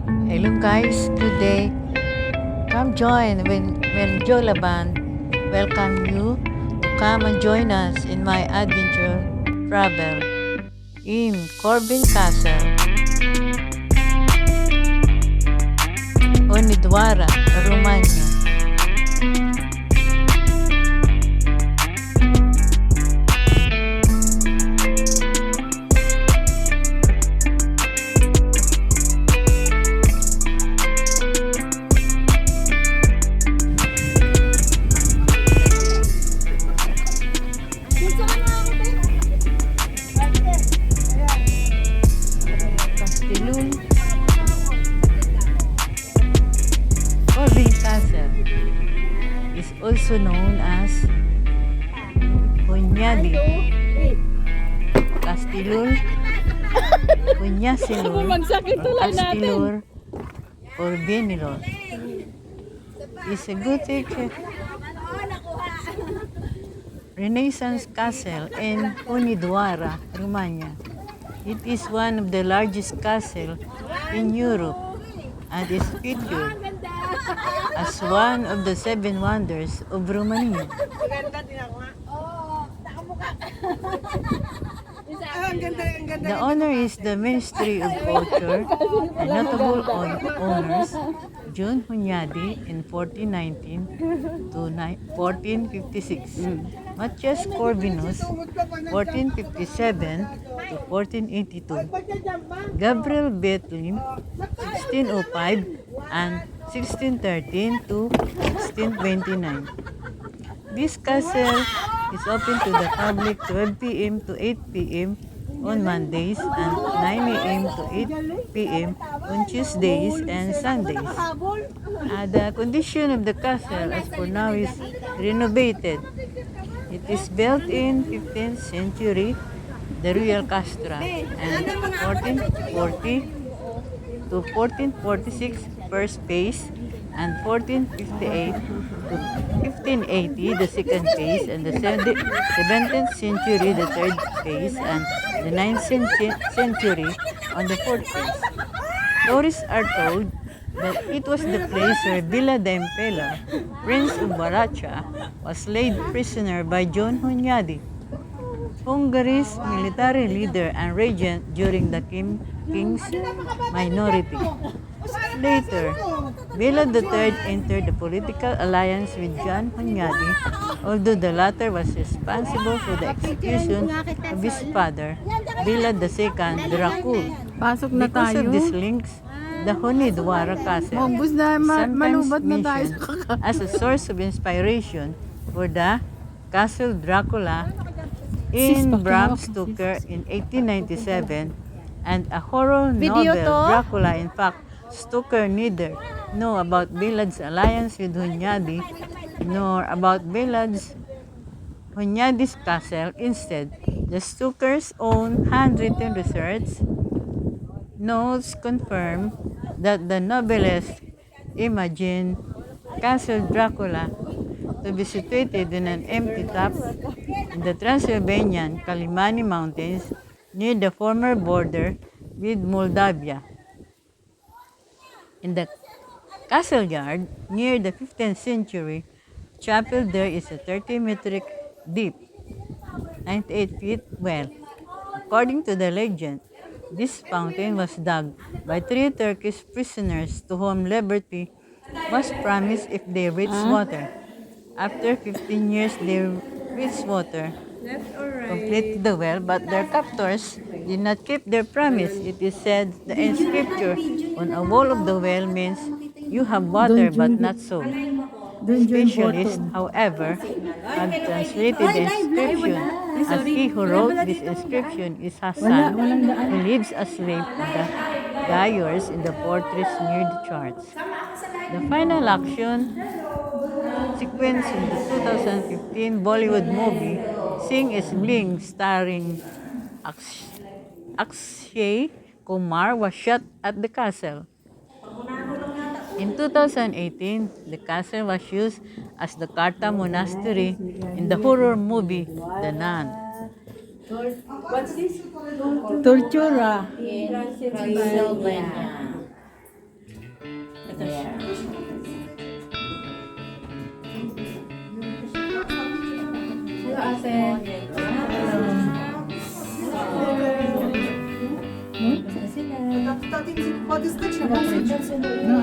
Hello guys, good day. Come join when Jola Band welcome you to come and join us in my adventure travel in Corvin Castle, Hunedoara, Romania. Castle Corvin Castle is also known as Hunyadi, Castilur, Hunyasilur, Castilur, or Benilor. Is a Gothic Renaissance castle in Hunedoara, Romania. It is one of the largest castles in Europe and is featured as one of the 7 wonders of Romania. The owner is the Ministry of Culture and notable owners John Hunyadi in 1419 to 1456, Matthias Corvinus 1457 to 1482, Gabriel Bethlehem 1605 and 1613 to 1629. This castle is open to the public 12 p.m. to 8 p.m. on Mondays and 9 a.m. to 8 p.m. on Tuesdays and Sundays. The condition of the castle as for now is renovated. It is built in 15th century, the Royal Castra, and 1440 to 1446 first phase, and 1458 to 1580 the second phase, and the 17th century the third phase, and the 9th century on the fourth phase. Tourists are told that it was the place where Villa the Impaler, Prince of Baracha, was laid prisoner by John Hunyadi, Hungary's military leader and regent during the king's minority. Later, Villa III entered the political alliance with John Hunyadi, although the latter was responsible for the execution of his father, Villa II Dracul. Because of these links, the Hunedoara Castle is sometimes mentioned as a source of inspiration for the Castle Dracula in Bram Stoker in 1897, and a horror novel, Dracula. In fact, Stoker neither know about Vilad's alliance with Hunyadi nor about Hunyadi's castle. Instead, the Stoker's own handwritten research notes confirm that the novelist imagined Castle Dracula to be situated in an empty top in the Transylvanian Kalimani Mountains near the former border with Moldavia. In the castle yard, near the 15th century chapel, there is a 30-metric deep, 98 feet well. According to the legend, this fountain was dug by 3 Turkish prisoners to whom liberty was promised if they reached water. After 15 years, they reached water, completed the well, but their captors did not keep their promise. It is said the inscripture on a wall of the well means you have water but not soul. Specialists, however, have translated the inscription as he who wrote this inscription is Hassan, who lives a slave to the dyers in the fortress near the church. The final action sequence in the 2015 Bollywood movie Sing is Bling, starring Akshay Kumar, was shot at the castle. In 2018, the castle was used as the Karta Monastery in the horror movie The Nun. Tortura. Transylvania. No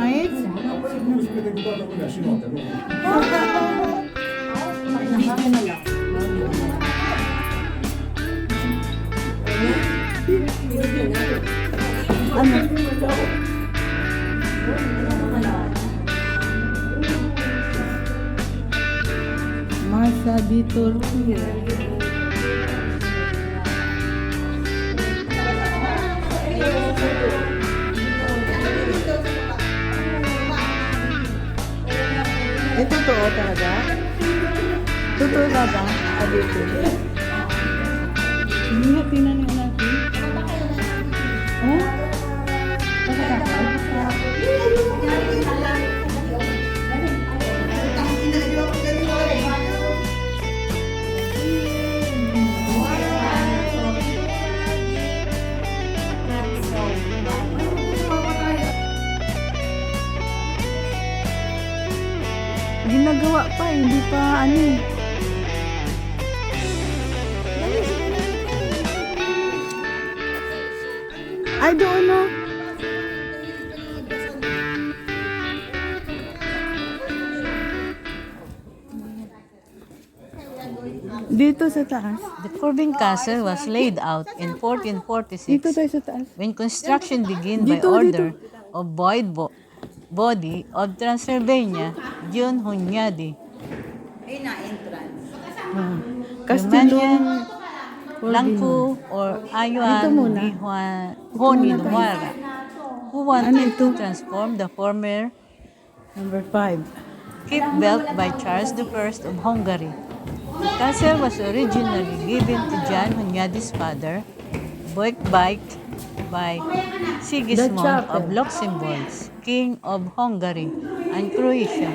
ice? Masa di Turkey. Ito totoo talaga? Totoo ba ba? Dito. Hindi tingnan niyo natin. Oh? Ginagawa pa, hindi pa ano eh. I don't know. Dito sa taas. The Corvin Castle was laid out in 1446 Dito tayo sa taas. when construction began by Dito, order of Body of Transylvania, John Hunyadi. Castle.one. Langku or Ayuan muna. Hunedoara, who wanted to transform the former Number 5. keep built by Charles I of Hungary. The castle was originally given to John Hunyadi's father, bought by Sigismund of Luxembourg, King of Hungary and Croatia,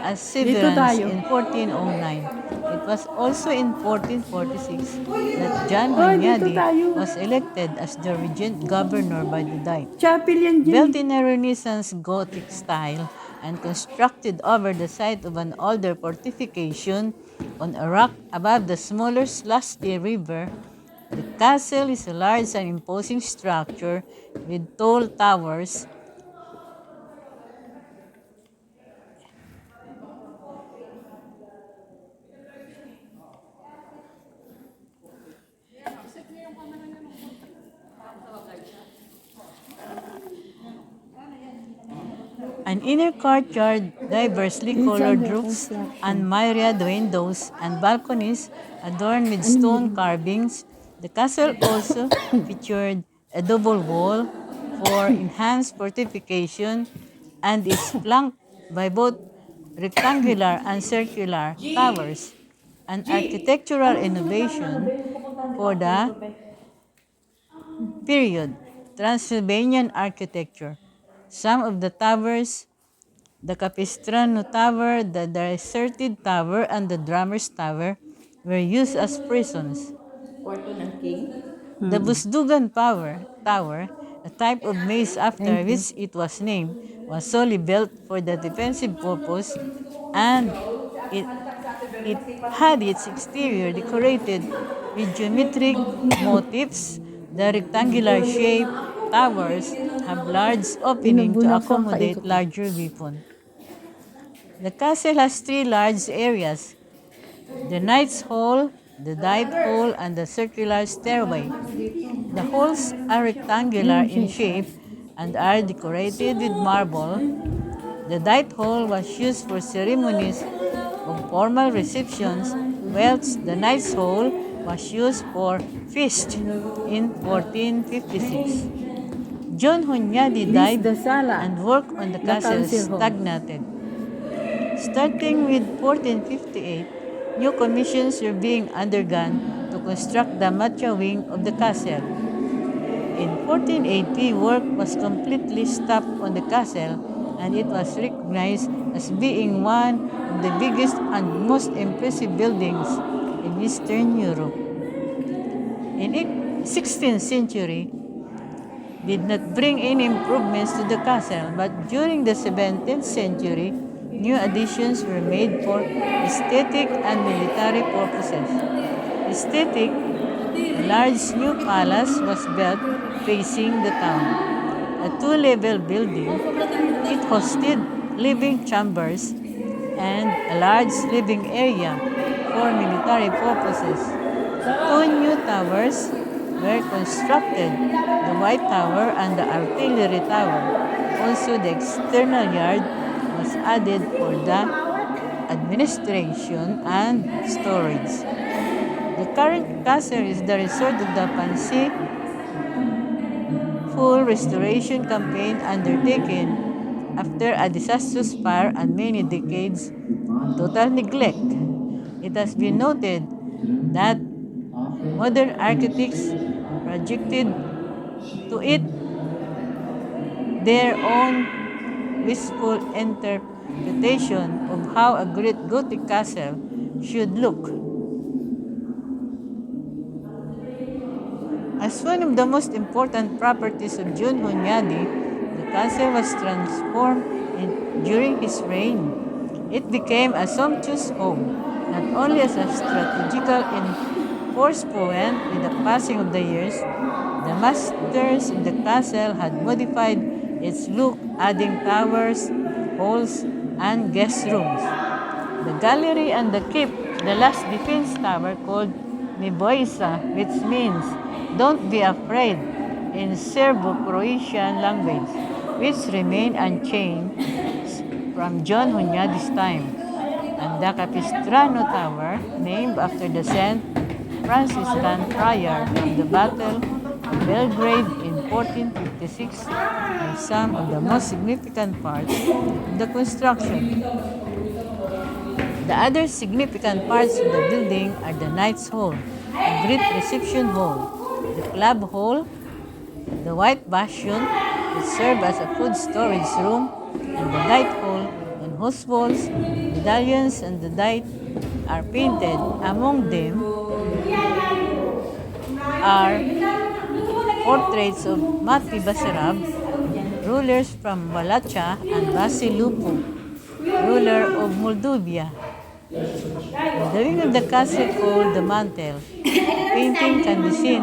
as severance in 1409. It was also in 1446 that John Hunyadi was elected as the regent governor by the Diet. Chapel yan dyan. Built in a Renaissance Gothic style and constructed over the site of an older fortification on a rock above the smaller Slusty River, the castle is a large and imposing structure with tall towers an inner courtyard, diversely colored roofs, and myriad windows and balconies adorned with stone carvings. The castle also featured a double wall for enhanced fortification and is flanked by both rectangular and circular towers, an architectural innovation for the period Transylvanian architecture. Some of the towers, the Capistrano Tower, the Deserted Tower, and the Drummer's Tower, were used as prisons. The Busdugan Tower, a type of maze after which it was named, was solely built for the defensive purpose, and it had its exterior decorated with geometric motifs. The rectangular shaped towers have large openings to accommodate larger weapons. The castle has three large areas: the Knight's Hall, the Diet Hall, and the circular stairway. The halls are rectangular in shape and are decorated with marble. The Diet Hall was used for ceremonies of formal receptions, whilst the Knight's Hall was used for feasts in 1456. John Hunyadi died and work on the castle stagnated. Starting with 1458, new commissions were being undergone to construct the Matcha wing of the castle. In 1480, work was completely stopped on the castle, and it was recognized as being one of the biggest and most impressive buildings in Eastern Europe. In the 16th century, did not bring any improvements to the castle, but during the 17th century, new additions were made for aesthetic and military purposes. Aesthetic, a large new palace was built facing the town. a two-level building. It hosted living chambers and a large living area for military purposes. Two new towers were constructed, the White Tower and the Artillery Tower. Also, the external yard was added for the administration and storage. The current castle is the result of the Pansy full restoration campaign undertaken after a disastrous fire and many decades of total neglect. It has been noted that modern architects projected to it their own wistful interpretation of how a great Gothic castle should look. As one of the most important properties of Jun Hunyadi, the castle was transformed during his reign. It became a sumptuous home, not only as a strategical force point with the passing of the years. The masters of the castle had modified its look, adding towers, halls, and guest rooms. The gallery and the keep, the last defense tower called Miboisa, which means don't be afraid in Serbo-Croatian language, which remain unchanged from John Hunyadi's time, and the Capistrano Tower, named after the Saint Franciscan friar from the Battle of Belgrade in 1456, are some of the most significant parts of the construction. The other significant parts of the building are the Knights Hall, a great reception hall, the club hall, the White Bastion, which served as a food storage room, and the Knight Hall, on whose walls medallions and the Knight are painted. Among them are portraits of Mati Basarab, rulers from Wallachia, and Vasilupu, ruler of Moldavia. In the wing of the castle called the Mantle, a painting can be seen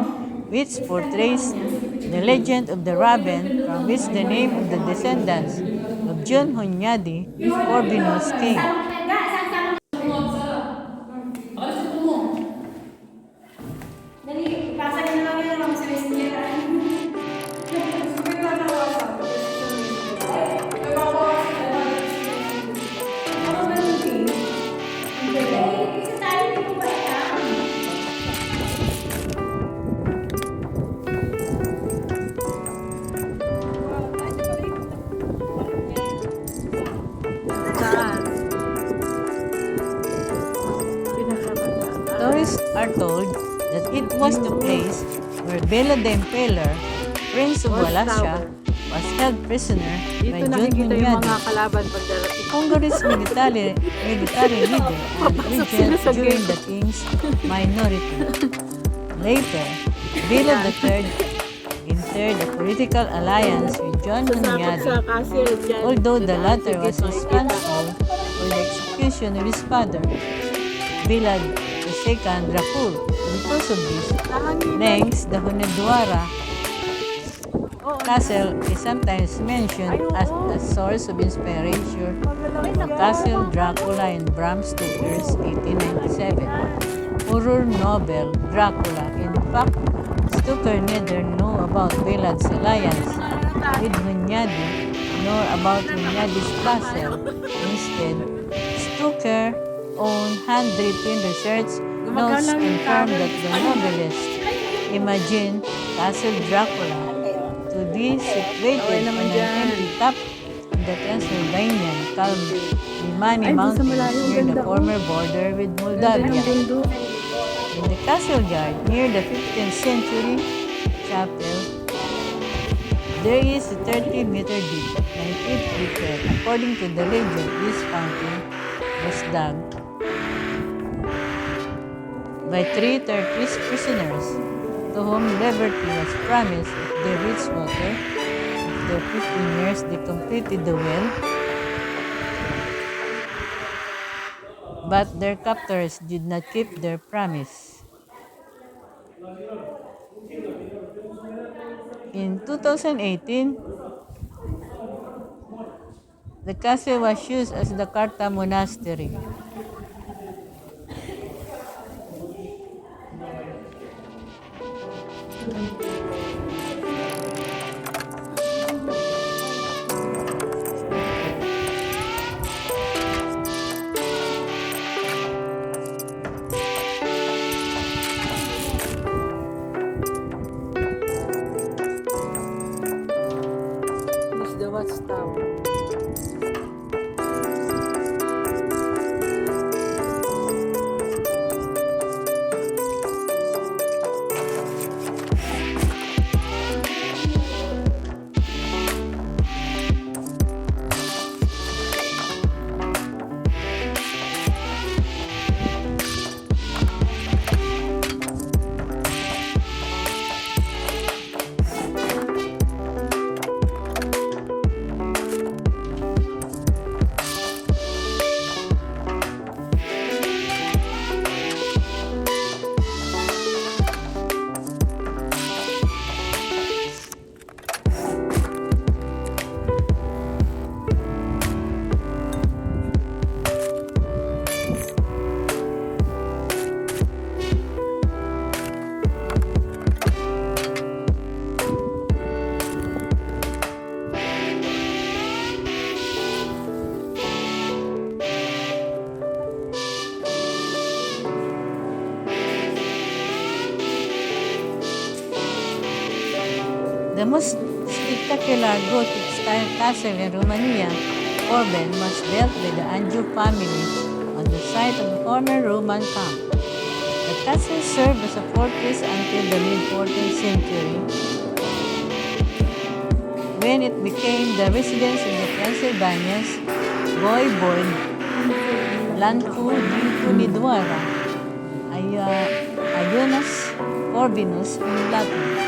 which portrays the legend of the raven from which the name of the descendants of John Hunyadi, Corvinus, came. Stories are told that it was the place where Bela the Impaler, Prince of Wallachia, was held prisoner by John Hunyadi, Hungary's military leader and regent during the king's minority. Later, Bela III entered a political alliance with John Hunyadi, although the latter was responsible for the execution of his father, Bela II Dracul. Because of this, next, the Hunedoara Castle is sometimes mentioned as a source of inspiration for Castle Dracula in Bram Stoker's 1897 horror novel Dracula. In fact, Stoker neither knew about Belad's alliance with Hunyadi nor about Hunyadi's castle. Instead, Stoker own handwritten research notes confirm that the novelist imagined Castle Dracula to be situated on an empty top in the Transylvanian Kalmimani Mountains near the former border with Moldavia. In the castle yard near the 15th century chapel, there is a 30-meter deep, 9 feet deep well. According to the legend, this fountain was dug by 3 Turkish prisoners to whom liberty was promised if they reached water. After 15 years, they completed the well, but their captors did not keep their promise. In 2018, The castle was used as the Carta monastery. This is the watchtower. The most spectacular Gothic-style castle in Romania, Corvin, was built by the Anjou family on the site of the former Roman camp. The castle served as a fortress until the mid-14th century, when it became the residence of the Transylvania's voivode Blanco di Hunedoara, Ionas Corvinus in Latin,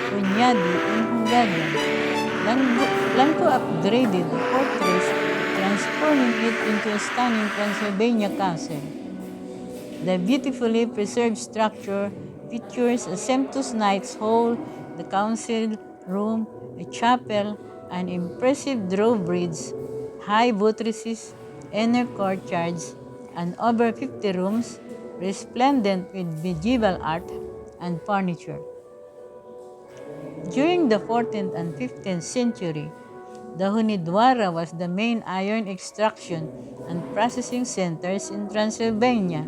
Hunyadi in Hungarian. Blanco upgraded the fortress, transforming it into a stunning Transylvania castle. The beautifully preserved structure features a sumptuous knight's hall, the council room, a chapel, an impressive drawbridge, high buttresses, inner courtyards, and over 50 rooms, resplendent with medieval art and furniture. During the 14th and 15th century, the Hunedoara was the main iron extraction and processing centers in Transylvania.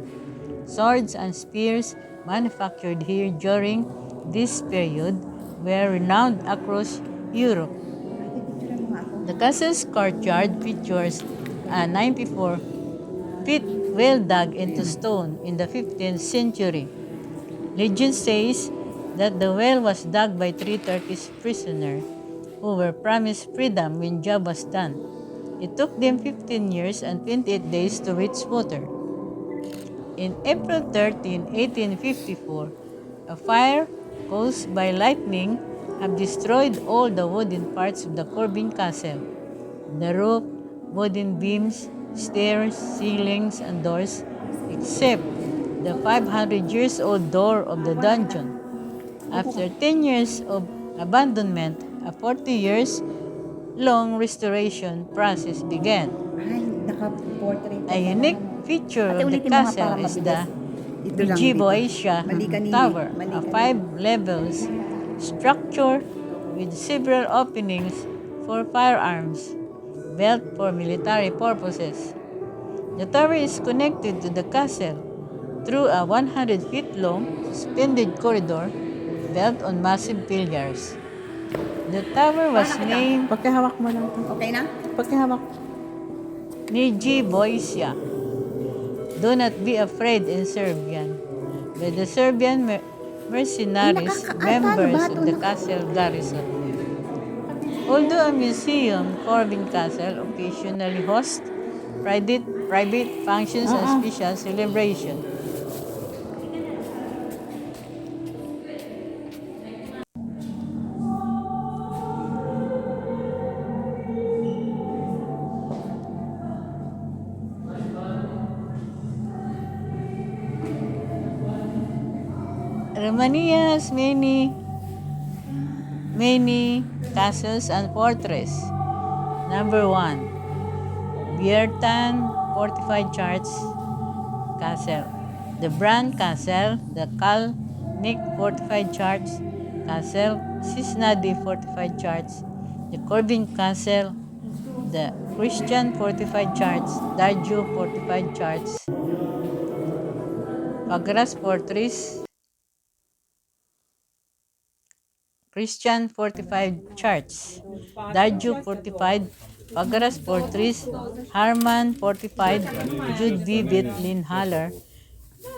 Swords and spears manufactured here during this period were renowned across Europe. The castle's courtyard features a 94-feet well dug into stone in the 15th century. Legend says that the well was dug by 3 Turkish prisoners who were promised freedom when job was done. It took them 15 years and 28 days to reach water. In April 13, 1854, a fire caused by lightning had destroyed all the wooden parts of the Corvin Castle. The roof, wooden beams, stairs, ceilings, and doors, except the 500 years old door of the dungeon. After 10 years of abandonment, a 40 years long restoration process began. A unique feature of the castle is the Asia Tower, a 5 levels structure with several openings for firearms, built for military purposes. The tower is connected to the castle through a 100 feet long suspended corridor built on massive pillars. The tower was named Pagkahawak mo lang to. Okay na? Pagkahawak. Boisia. Do not be afraid in Serbian, by the Serbian mercenaries, members of the castle garrison. Although a museum, Corvin Castle occasionally hosts private functions and special celebrations. Romania has many castles and fortresses. Number 1, Biertan Fortified Church Castle, the Bran Castle, the Kalnik Fortified Church Castle, Sisnadi Fortified Church, the Corvin Castle, the Christian Fortified Church, Darju Fortified Church, Pagras Fortress, Christian Fortified Church, Darju Fortified, Pagaras Fortress, Harman Fortified, Jude Vivid Linhaller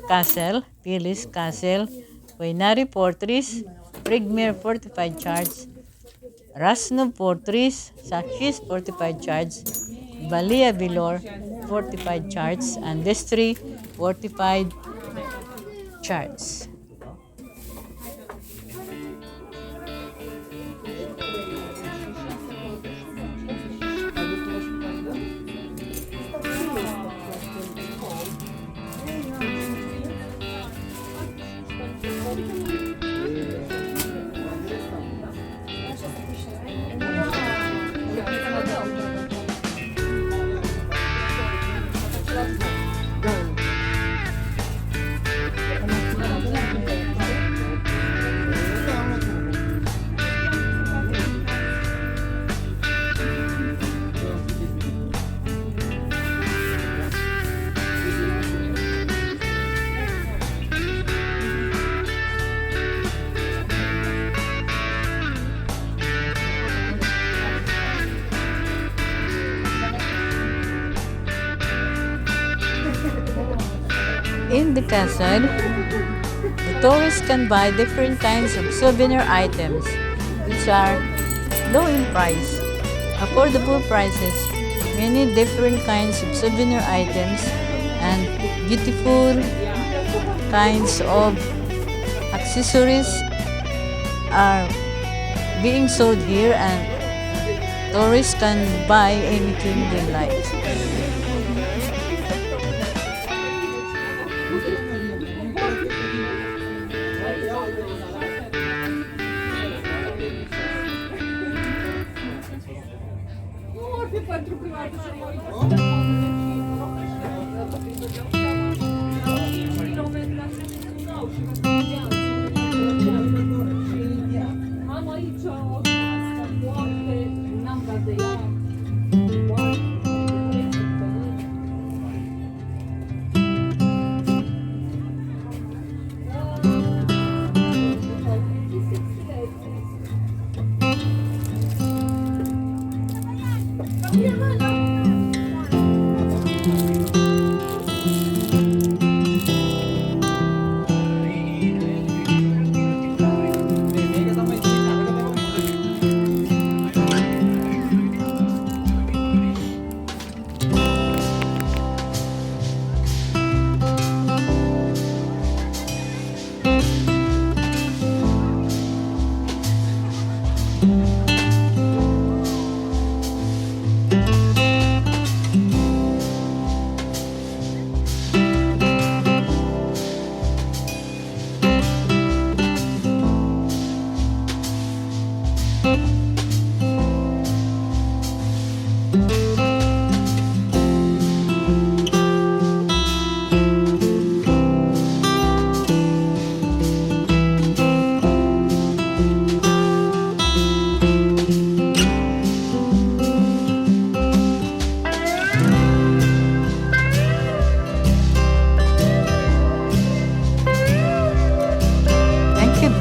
Castle, Pilis Castle, Wainari Fortress, Prigmere Fortified Church, Rasnov Fortress, Sakshis Fortified Church, Balia Vilor Fortified Church, and Vestry Fortified Church. In the castle, the tourists can buy different kinds of souvenir items, which are low in price, affordable prices, many different kinds of souvenir items, and beautiful kinds of accessories are being sold here, and tourists can buy anything they like.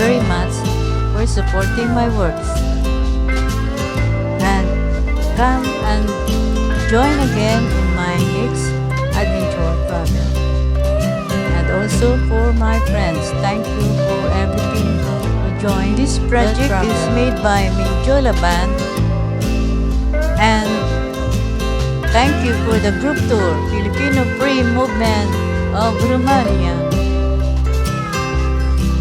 Very much for supporting my works, and come and join again in my next adventure travel. And also for my friends, thank you for everything who joined. This project is made by Minjola Band, and thank you for the group tour, Filipino Free Movement of Romania.